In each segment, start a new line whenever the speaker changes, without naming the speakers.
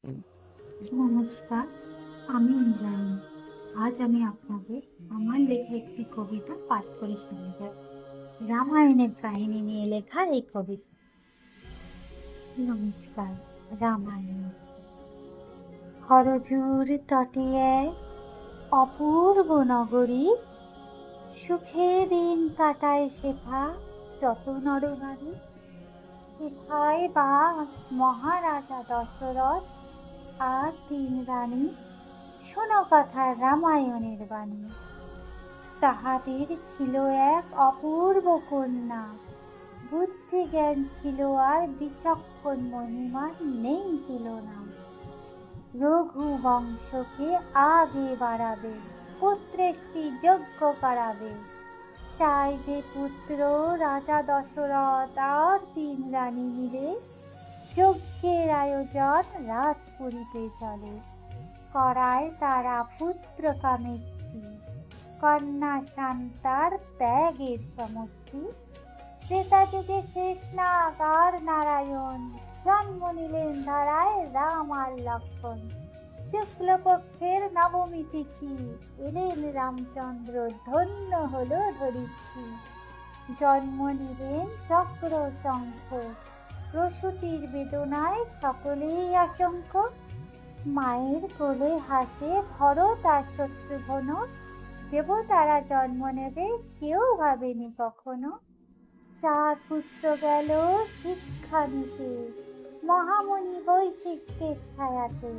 নমস্কার, আমি ইন্দ্রাণী। আজ আমি আপনাদের আমার লেখা একটি কবিতা পাঠ করে শোনাব। রামায়ণের কাহিনী নিয়ে লেখা এই কবিতা। নমস্কার। রামায়ণ। হরজুর তটে এক অপূর্ব নগরী, সুখে দিন কাটায় সেথা যত নরনারী। সেথায় বাস মহারাজা দশরথ আর 3 রানী। শোনো কথা রামায়ণের বাণী। তাহাদের ছিল এক অপূর্ব কন্যা, বুদ্ধি জ্ঞান ছিল আর বিচক্ষণ মহিমার নেই তুলনা। রঘু বংশকে আগে বাড়াবে, পুত্রেষ্টি যজ্ঞ করাবে। চাই যে পুত্র রাজা দশরথ আর 3 রানী মিলে যজ্ঞের আয়োজন রাজপুরীতে চলে। করায় তারা পুত্র কামেষ্টি, কন্যা শান্তার ত্যাগের সমষ্টি। ত্রেতা যুগে শেষনাগ আর নারায়ণ, জন্ম নিলেন ধরায় রাম আর লক্ষ্মণ। শুক্লপক্ষের নবমী তিথি, এলেন রামচন্দ্র, ধন্য হলো ধরিত্রী। জন্ম নিলেন চক্র শঙ্খ, প্রসূতির বেদনায় সকলেই আশঙ্ক। মায়ের কোলে হাসে ভরত আর শত্রুঘ্ন, দেবতারা জন্ম নেবে কেউ ভাবেনি কখনো। 4 পুত্র গেল শিক্ষা নিতে, মহামুনি বৈশিষ্ট্যের ছায়াতে।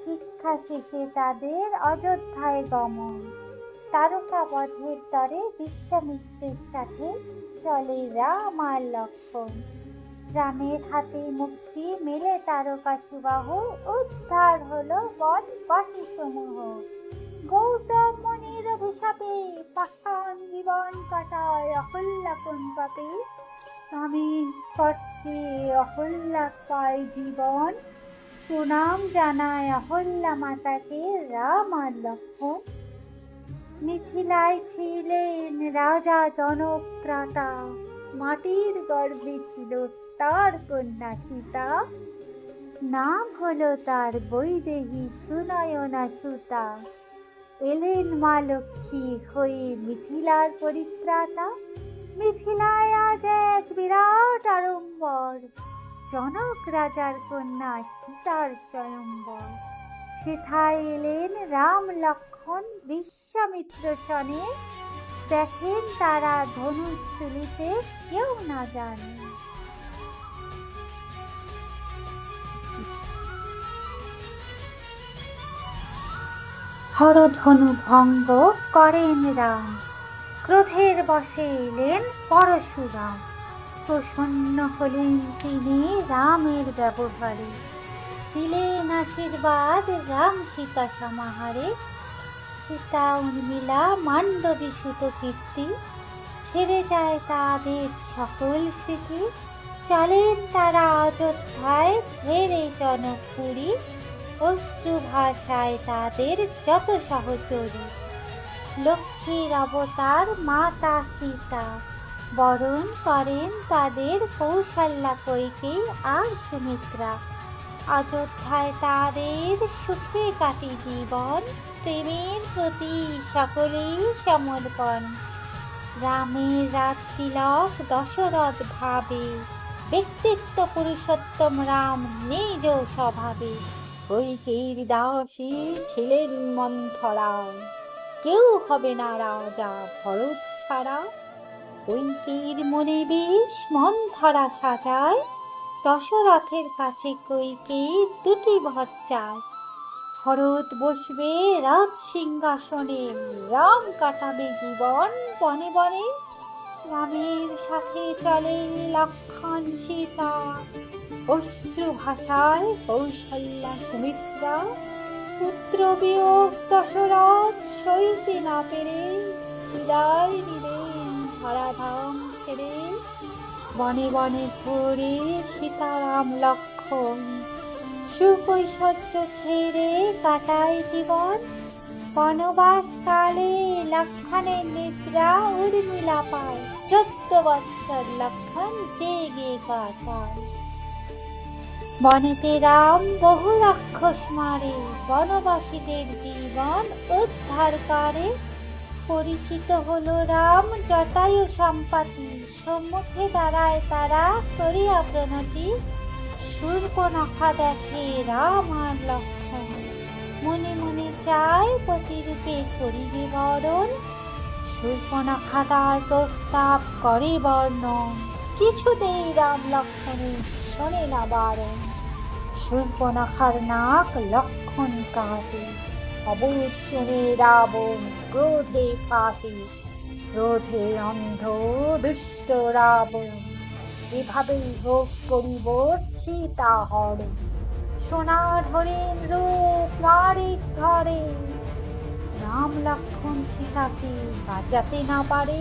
শিক্ষা শেষে তাদের অযোধ্যায় গমন, তারকা বধের তরে বিশ্বামিত্রের সাথে চলে রাম আর লক্ষ্মণ। রামের হাতে মুক্তি মেলে তারকা সুবাহু, উদ্ধার হলো বনবাসী সমূহ। গৌতম মুনির অভিশাপে পাষাণ জীবন কাটায় অহল্যা কোন পাপে। রামের স্পর্শে অহল্যা পায় জীবন, প্রণাম জানায় অহল্যা মাতাকে রাম আর লক্ষ্মণ। মিথিলায় ছিলেন রাজা জনত্রাতা, মাটির গর্ভে ছিল তার কন্যা সীতা। নাম হলো তার বৈদেহী সুনয়না সুতা, এলেন মা লক্ষ্মী হয়ে মিথিলার পরিত্রাতা। মিথিলায় আজ এক বিরাট আড়ম্বর, জনক রাজার কন্যা সীতার স্বয়ম্বর। সেথায় এলেন রাম লক্ষ্মণ বিশ্বামিত্র সনে, দেখেন তারা ধনুষ তুলিতে কেউ না জানে। হরধনু ভঙ্গ করেন রাম, ক্রোধের বশে এলেন পরশুরাম। প্রসন্ন হলেন তিনি রামের ব্যবহারে, দিলেন আশীর্বাদ রাম সীতা সমাহারে। সীতা উর্মিলা মান্ডবী সুত কীর্তি, ছেড়ে যায় তাদের সকল স্মৃতি। চলেন তারা অযোধ্যায় ছেড়ে জনকপুরী, অশ্রু ভাষায় তাদের যত সহচরী। লক্ষ্মীর অবতার মাতা সীতা, বরণ করেন তাদের কৌশল্যা কৈকেয়ী আর সুমিত্রা। অযোধ্যায় তাদের সুখে কাটে জীবন, প্রেমের প্রতি সকলেই সমর্পণ। রামের রাজতিলক দশরথ ভাবে, ব্যক্তিত্ব পুরুষোত্তম রাম নিজ স্বভাবে। কৈকেয়ীর দাসী ছিলেন মন্থরা, কেউ হবে না রাজা ভরত ছাড়া। কৈকেয়ীর মনে বিষ মন্থরা সাজায়, দশরথের কাছে কৈকেয়ী 2টি বর চায়। ভরত বসবে রাজ সিংহাসনে, রাম কাটাবে জীবন বনে বনে। রামের সাথে চলে লক্ষ্মণ সীতা, অশ্রু ভাষায় কৌশল্যা সুমিত্রা। পুত্র বিয়োগ দশরথ সইতে না পেরে, বিদায় দিলেন ধরাধাম ছেড়ে। বনে বনে ঘুরে সীতারাম লক্ষ্মণ, সুকৈশোর্য ছেড়ে কাটায় জীবন। বনবাস কালে লক্ষ্মণের নিদ্রা উর্মিলা পায়, 14 বৎসর লক্ষ্মণ জেগে কাটায়। বনেতে রাম বহু রাক্ষস মারে, বনবাসীদের জীবন উদ্ধার করে। পরিচিত হলো রাম জটায়ু সম্পাতি, সম্মুখে দাঁড়ায় তারা করিয়া প্রণতি। শূর্পণখা দেখে রাম আর লক্ষ্মণ, মনে মনে চায় প্রতিরূপে করিবে বরণ। শূর্পণখা তার প্রস্তাব করে বর্ণন, কিছুতেই রাম লক্ষ্মণের শোনে না বারণ। শূর্পণখার নাক লক্ষ্মণ কাটে, অবুদ্ধে রাবণ ক্রোধে ফাটে। ক্রোধে অন্ধ দুষ্ট রাবণ, যেভাবেই হোক করিব সীতা হরণ। সোনার হরিণ রূপ মারিচ ধরে, রাম লক্ষ্মণ সীতাকে বাঁচাতে না পারে।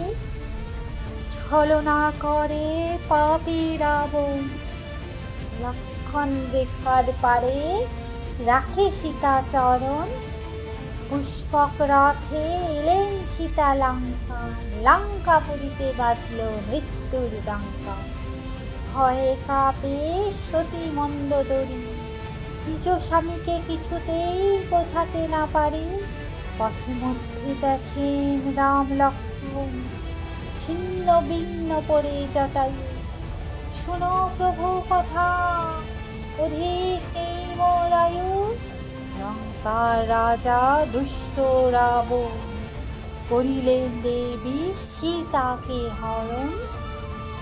ছলনা করে পাপী রাবণ, লক্ষ্মণ দেখার পারে রাখে সীতা চরণ। পুষ্পক রথে এলেন সীতা লঙ্কা, লঙ্কাপুরীতে বাজল মৃত্যুর ডঙ্কা। ভয়ে কাঁপে সতী মন্দোদরী, নিজ স্বামীকে কিছুতেই বোঝাতে না পারি। পথে মধ্যে দেখেন রাম লক্ষ্মণ, ছিন্ন ভিন্ন পড়ে জটায়ু। শোনো প্রভু কথা, অধিক নেই মোর আয়ু। লঙ্কার রাজা দুষ্ট রাবণ, করিলেন দেবী সীতাকে হরণ।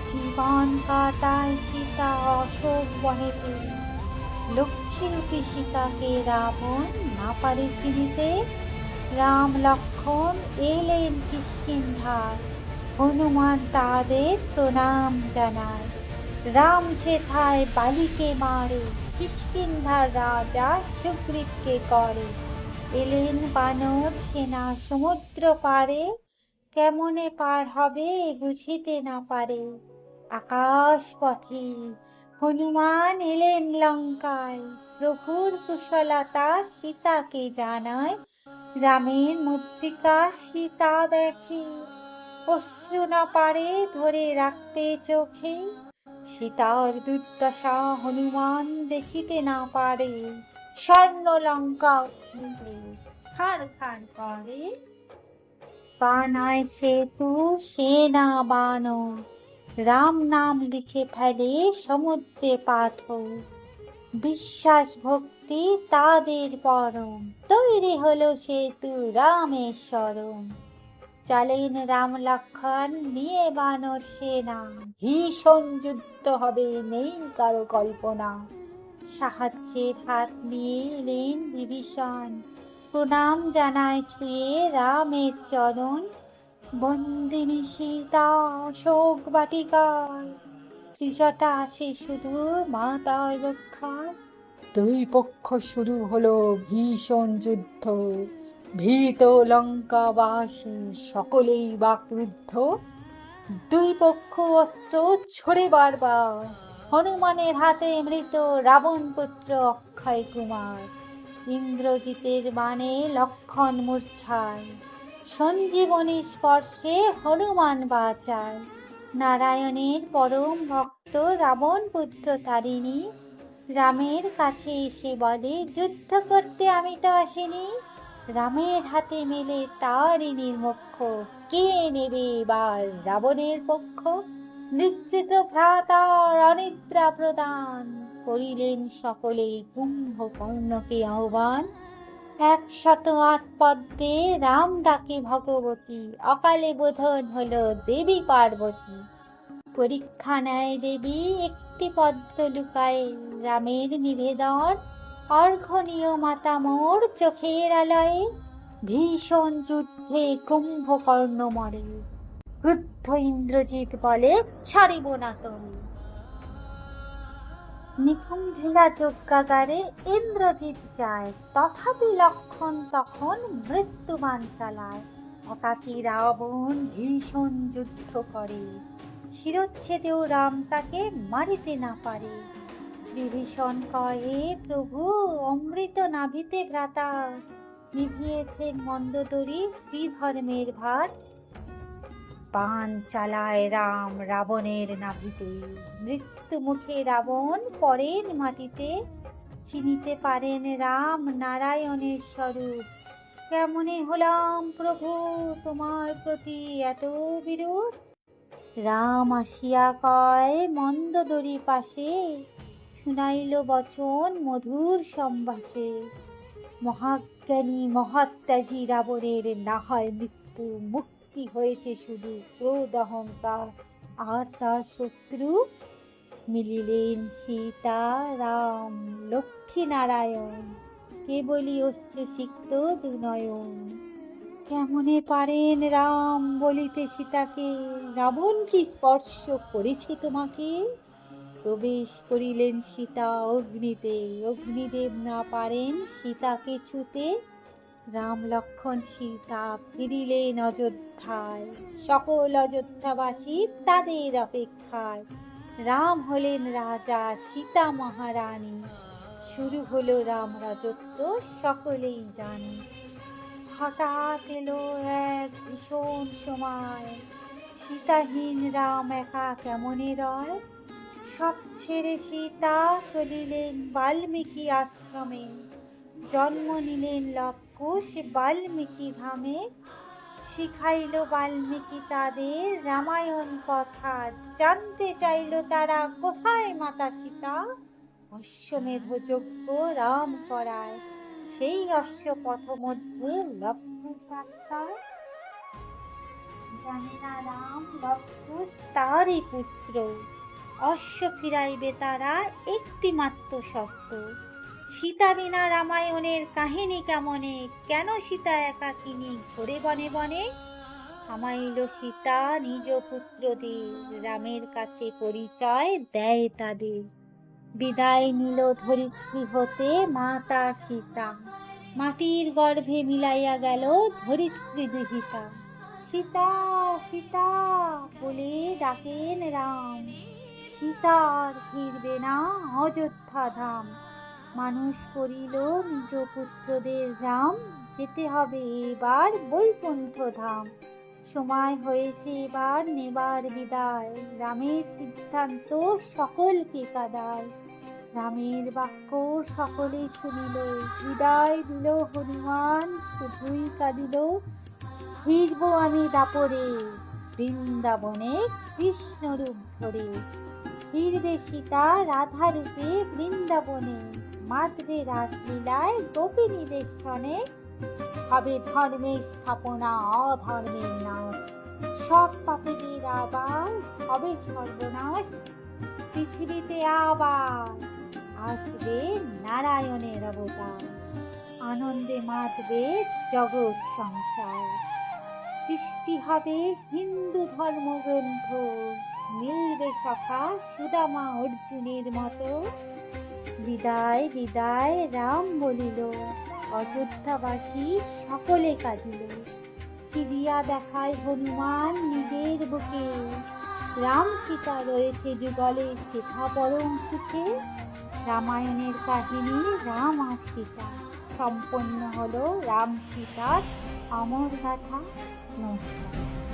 জীবন কাটায় সীতা অশোক বনেতে, লক্ষ্মীরূপী সীতাকে রাবণ না পারে চিনিতে। রাম লক্ষ্মণ এলেন কিষ্কিন্ধায়, হনুমান তাদের প্রণাম জানায়। রাম সেথায় বালিকে মারে, কিষ্কিন্ধার রাজা সুগ্রীবকে করে। এলেন বানর সেনা সমুদ্র পারে, কেমনে পার হবে বুঝিতে না পারে। আকাশ পথে হনুমান এলেন লঙ্কায়, প্রভুর কুশলতা সীতাকে জানায়। রামের মুদ্রিকা সীতা দেখে, অশ্রু না পারে ধরে রাখতে চোখে। সীতার দুর্দশা হনুমান দেখিতে না পারে, স্বর্ণ লঙ্কা খাড় খাড় করে। বানায় সেতু সেনা বানর, রাম নাম লিখে ফেলে সমুদ্রে পাথর। বিশ্বাস ভক্তি তাদের পরম, তৈরি হলো সেতু রামের শরণ। চলেন রাম লক্ষ্মণ নিয়ে বানর সেনা, ভীষণ যুদ্ধ হবে নেই কারো কল্পনা। সাহায্যের হাত নিয়ে এলেন বিভীষণ, প্রণাম জানায় ছুঁয়ে রামের চরণ। বন্দিনী সীতা শোক বাটিকায়, ত্রিজটা আছে শুধু মাতার রক্ষায়। দুই পক্ষ শুরু হলো ভীষণ যুদ্ধ, ভীত লঙ্কাবাসী সকলেই বা ক্রুদ্ধ। দুই পক্ষ অস্ত্র ছড়ে বারবার, হনুমানের হাতে মৃত রাবণ পুত্র অক্ষয় কুমার। ইন্দ্রজিতের বাণে লক্ষ্মণ মূর্ছায়, সঞ্জীবনী স্পর্শে হনুমান বাঁচায়। নারায়ণের পরম ভক্ত রাবণ পুত্র তারিণী, রামের কাছে এসে বলে যুদ্ধ করতে আমি তো আসিনি। রামের হাতে মেলে তারিণীর মুখ্য, কে নেবে এবার রাবণের পক্ষ। নিদ্রিত ভ্রাতার অনিদ্রা প্রদান, করিলেন সকলে কুম্ভকর্ণকে আহ্বান। 108 পদ্মে রাম ডাকে ভগবতী, অকালে বোধন হলো দেবী পার্বতী। পরীক্ষা নেয় দেবী একটি পদ্ম লুকায়ে, রামের নিবেদন অর্ঘ্যনীয় মাতা মোর চোখের আলয়ে। ভীষণ যুদ্ধে কুম্ভকর্ণ মরে, ক্রুদ্ধ ইন্দ্রজিৎ বলে ছাড়িব না তরে। নিকুম্ভিলা যজ্ঞাগারে ইন্দ্রজিৎ যায়, তথাপি লক্ষ্মণ তখন মৃত্যুবাণ চালায়। একাকী রাবণ ভীষণ যুদ্ধ করে, শিরচ্ছেদেও রাম তাকে মারিতে না পারে। বিভীষণ কহে প্রভু অমৃত নাভিতে ভ্রাতা, নিভিয়েছেন মন্দোদরী স্ত্রী ধর্মের ভার। বাণ চালায় রাম রাবণের নাভিতে, মৃত্যু মুখে রাবণ পরেন মাটিতে। চিনিতে পারেন রাম নারায়ণের স্বরূপ, কেমনে হলাম প্রভু তোমার প্রতি এত বিরূপ। রাম আসিয়া কয় মন্দোদরী পাশে, শুনাইল বচন মধুর সম্ভাষে। মহাজ্ঞানী মহাত্যাজী রাবণের না হয় মৃত্যু, মুক্তি হয়েছে শুধু ক্রোধ অহংকার আর তার শত্রু। মিলিলেন সীতা রাম লক্ষ্মী নারায়ণ, কেবলই অশ্রুসিক্ত দুনয়ন। কেমনে পারেন রাম বলিতে সীতাকে, রাবণ কি স্পর্শ করেছে তোমাকে। প্রবেশ করিলেন সীতা অগ্নিতে, অগ্নিদেব না পারেন সীতাকে ছুতে। রাম লক্ষ্মণ সীতা ফিরিলেন অযোধ্যায়, সকল অযোধ্যাবাসী তাদের অপেক্ষায়। রাম হলেন রাজা সীতা মহারানী, শুরু হলো রাম রাজত্ব সকলেই জানে। হঠাৎ এলো এক ভীষণ সময়, সীতাহীন রাম একা কেমনে রয়। সব ছেড়ে সীতা চলিলেন বাল্মীকি আশ্রমে, জন্ম নিলেন লক্ষ্য সে বাল্মীকি ধামে। শিখাইল বাল্মীকি তাদের রামায়ণ কথা, জানতে চাইল তারা কোথায় মাতা সীতা। অশ্বমেধ যজ্ঞ রাম করায়, সেই অশ্বপথ মধ্যে লক্ষ্য সাক্ষাৎ। জানে না রাম লক্ষ্য তারই পুত্র, অশ্ব ফিরাইবে তারা একটি মাত্র শর্ত। সীতা বিনা রামায়ণের কাহিনী কেমনে, কেন সীতা একাকিনী ঘোরে বনে বনে। থামাইল সীতা নিজ পুত্রদের, রামের কাছে পরিচয় দেয় তাদের। বিদায় নিল ধরিত্রী হতে মাতা সীতা, মাটির গর্ভে মিলাইয়া গেল ধরিত্রী দুহিতা। সীতা সীতা বলে ডাকেন রাম, সীতা আর ফিরবে না অযোধ্যা ধাম। মানুষ করিল নিজ পুত্রদের রাম, যেতে হবে এবার বৈকুণ্ঠ ধাম। সময় হয়েছে এবার নেবার বিদায়, রামের সিদ্ধান্ত সকলকে কাঁদায়। রামের বাক্য সকলে শুনিল, বিদায় দিল হনুমান শুধুই কাঁদিল। ফিরব আমি দাপরে বৃন্দাবনে কৃষ্ণ রূপ ধরে। ফিরবে সীতা রাধা রূপে বৃন্দাবনে, মাতবে রাসলীলায় গোপিনীদের সনে। হবে ধর্মের স্থাপনা অধর্মের নাশ, সব পাপীদের আবার হবে সর্বনাশ। পৃথিবীতে আবার আসবে নারায়ণের অবতার, আনন্দে মাতবে জগৎ সংসার। সৃষ্টি হবে হিন্দু ধর্মগ্রন্থ, মিলবে সখা সুদামা অর্জুনের মতো। বিদায় বিদায় রাম বলিল, অযোধ্যাবাসী সকলে কাঁদিল। চিরিয়া দেখায় হনুমান নিজের বুকে, রাম সীতা রয়েছে যুগলে সেথা পরম সুখে। রামায়ণের কাহিনী রাম আর সীতা, সম্পন্ন হলো রাম সীতার অমর গাথা। নমস্কার।